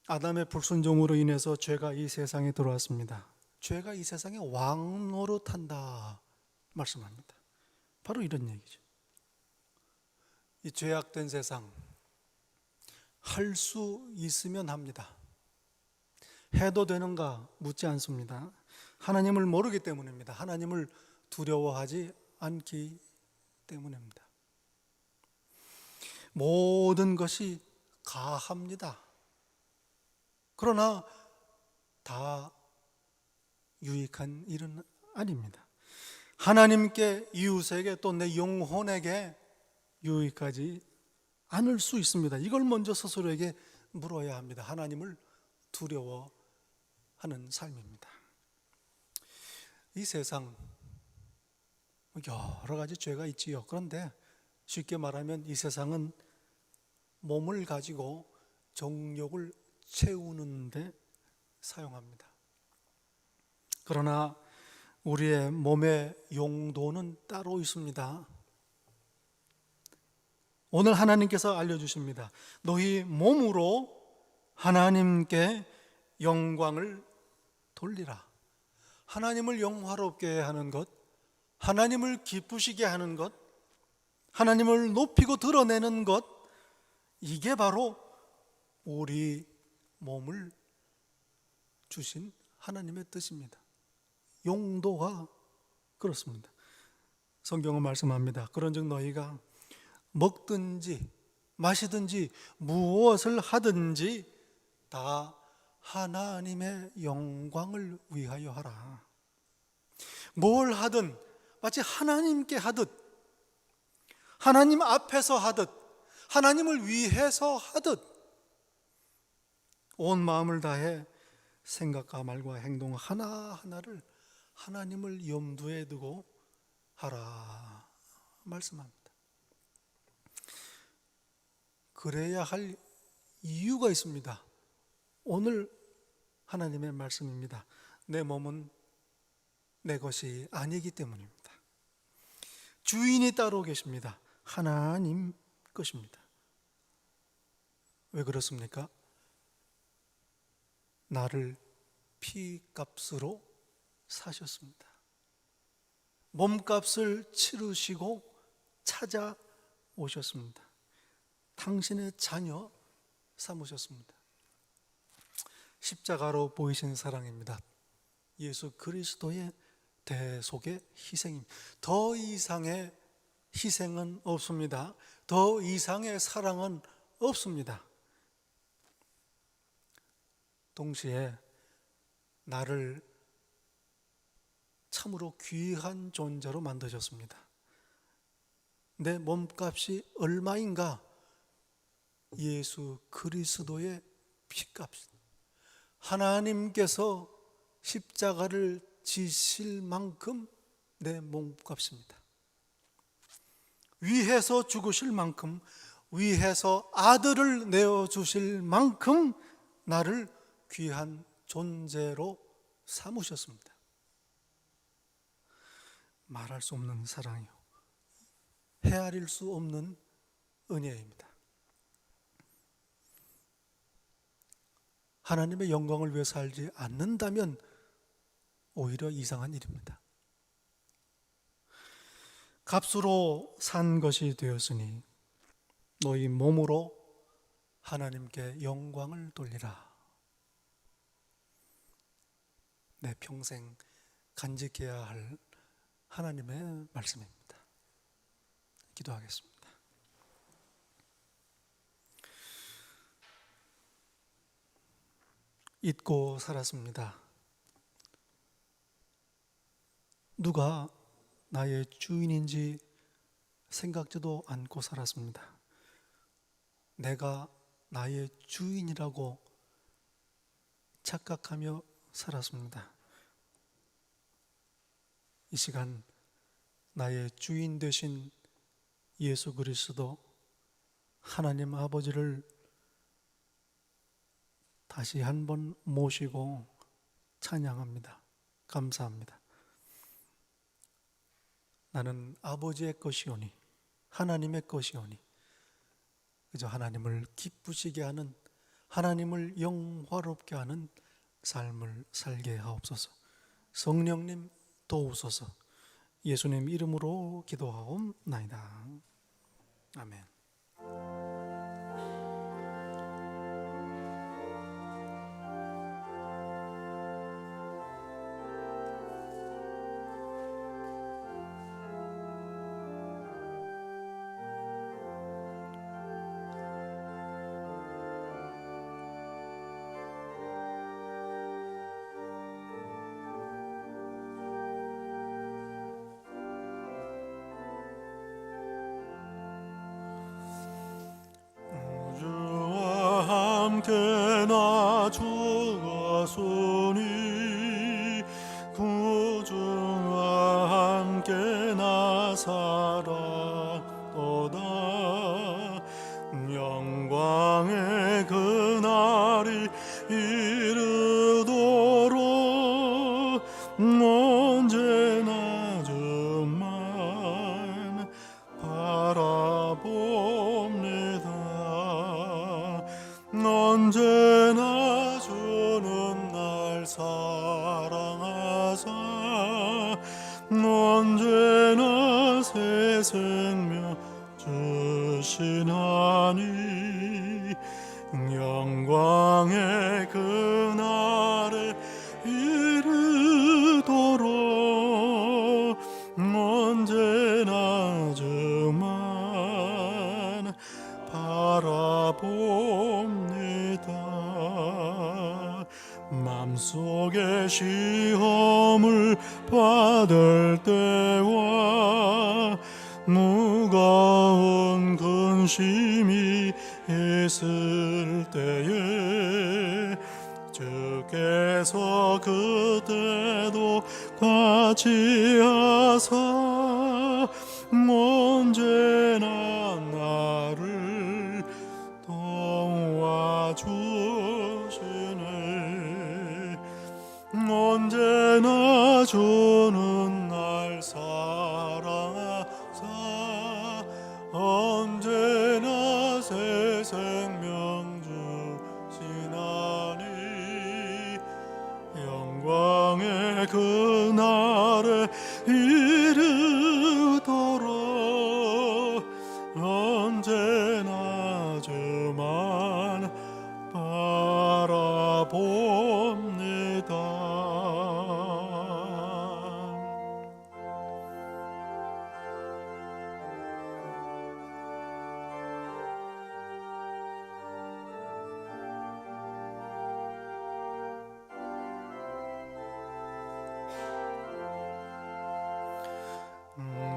아담의 불순종으로 인해서 죄가 이 세상에 들어왔습니다. 죄가 이 세상에 왕노릇한다 말씀합니다. 바로 이런 얘기죠. 이 죄악된 세상, 할 수 있으면 합니다. 해도 되는가 묻지 않습니다. 하나님을 모르기 때문입니다. 하나님을 두려워하지 않기 때문입니다. 모든 것이 가합니다. 그러나 다 유익한 일은 아닙니다. 하나님께, 이웃에게, 또 내 영혼에게 유익하지 않을 수 있습니다. 이걸 먼저 스스로에게 물어야 합니다. 하나님을 두려워하는 삶입니다. 이 세상 여러 가지 죄가 있지요. 그런데 쉽게 말하면 이 세상은 몸을 가지고 정욕을 채우는데 사용합니다. 그러나 우리의 몸의 용도는 따로 있습니다. 오늘 하나님께서 알려주십니다. 너희 몸으로 하나님께 영광을 돌리라. 하나님을 영화롭게 하는 것, 하나님을 기쁘시게 하는 것, 하나님을 높이고 드러내는 것, 이게 바로 우리 몸을 주신 하나님의 뜻입니다. 용도가 그렇습니다. 성경은 말씀합니다. 그런즉 너희가 먹든지 마시든지 무엇을 하든지 다 하나님의 영광을 위하여 하라. 뭘 하든 마치 하나님께 하듯, 하나님 앞에서 하듯, 하나님을 위해서 하듯 온 마음을 다해 생각과 말과 행동 하나하나를 하나님을 염두에 두고 하라 말씀합니다. 그래야 할 이유가 있습니다. 오늘 하나님의 말씀입니다. 내 몸은 내 것이 아니기 때문입니다. 주인이 따로 계십니다. 하나님 것입니다. 왜 그렇습니까? 나를 피값으로 사셨습니다. 몸값을 치르시고 찾아오셨습니다. 당신의 자녀 삼으셨습니다. 십자가로 보이신 사랑입니다. 예수 그리스도의 대속의 희생입니다. 더 이상의 희생은 없습니다. 더 이상의 사랑은 없습니다. 동시에 나를 참으로 귀한 존재로 만드셨습니다. 내 몸값이 얼마인가? 예수 그리스도의 피값. 하나님께서 십자가를 지실 만큼 내 몸값입니다. 위해서 죽으실 만큼, 위해서 아들을 내어주실 만큼 나를 귀한 존재로 삼으셨습니다. 말할 수 없는 사랑이요, 헤아릴 수 없는 은혜입니다. 하나님의 영광을 위해 살지 않는다면 오히려 이상한 일입니다. 값으로 산 것이 되었으니 너희 몸으로 하나님께 영광을 돌리라. 내 평생 간직해야 할 하나님의 말씀입니다. 기도하겠습니다. 잊고 살았습니다. 누가 나의 주인인지 생각지도 않고 살았습니다. 내가 나의 주인이라고 착각하며 살았습니다. 이 시간 나의 주인 되신 예수 그리스도 하나님 아버지를 다시 한번 모시고 찬양합니다. 감사합니다. 나는 아버지의 것이오니, 하나님의 것이오니, 그저 하나님을 기쁘시게 하는, 하나님을 영화롭게 하는 삶을 살게 하옵소서. 성령님 도우소서. 예수님 이름으로 기도하옵나이다. 아멘. 주와 함께 나 주었으니 구주와 함께 나 살았도다. 영광의 그날이 이르도록 언제나 주만 바라봅니다. 언제나 주는 날 사랑하사 언제나 새 생명 주시나니 영광의 그날에 이르도록 언제나 주만 바라봅니다. 맘속에 시험을 받을 때와 무거운 근심이 있을 때에 주께서 그때도 같이 하사 언제나 나를 도와주시네. 언제나 주는 날 사랑하사 언제나 새 생명 주시나니 영광의 그날에 이르도록 언제나 주만 바라봅니다.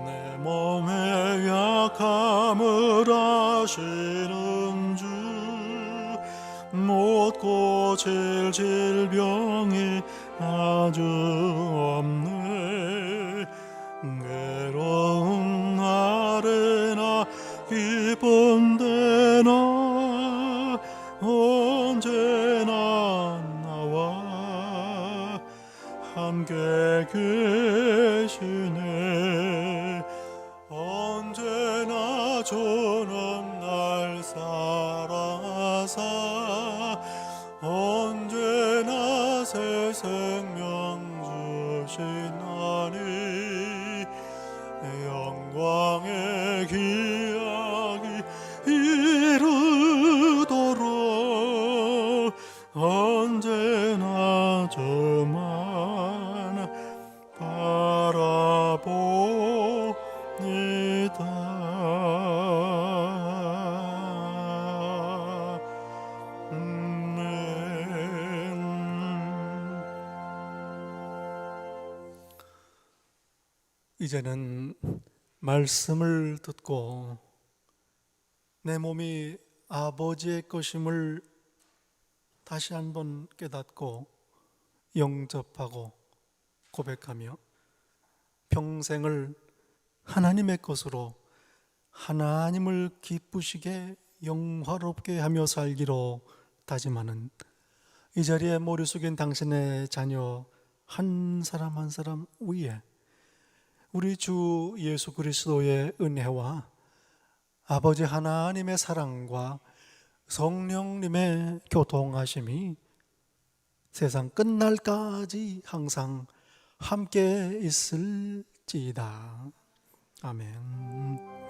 내 몸의 약함을 아시는 주 못 고칠 질병이 아주 없네. 괴로운 날에나 기쁜 때나 언제나 나와 함께 계시네. 언제나 주는 날 사랑하사 언제나 새 생명 주시나니 영광의 기약이 이르도록 언제나 저만 바라봅니다. 이제는 말씀을 듣고 내 몸이 아버지의 것임을 다시 한번 깨닫고 영접하고 고백하며 평생을 하나님의 것으로 하나님을 기쁘시게 영화롭게 하며 살기로 다짐하는 이 자리에 머리 숙인 당신의 자녀 한 사람 한 사람 위에 우리 주 예수 그리스도의 은혜와 아버지 하나님의 사랑과 성령님의 교통하심이 세상 끝날까지 항상 함께 있을지이다. 아멘.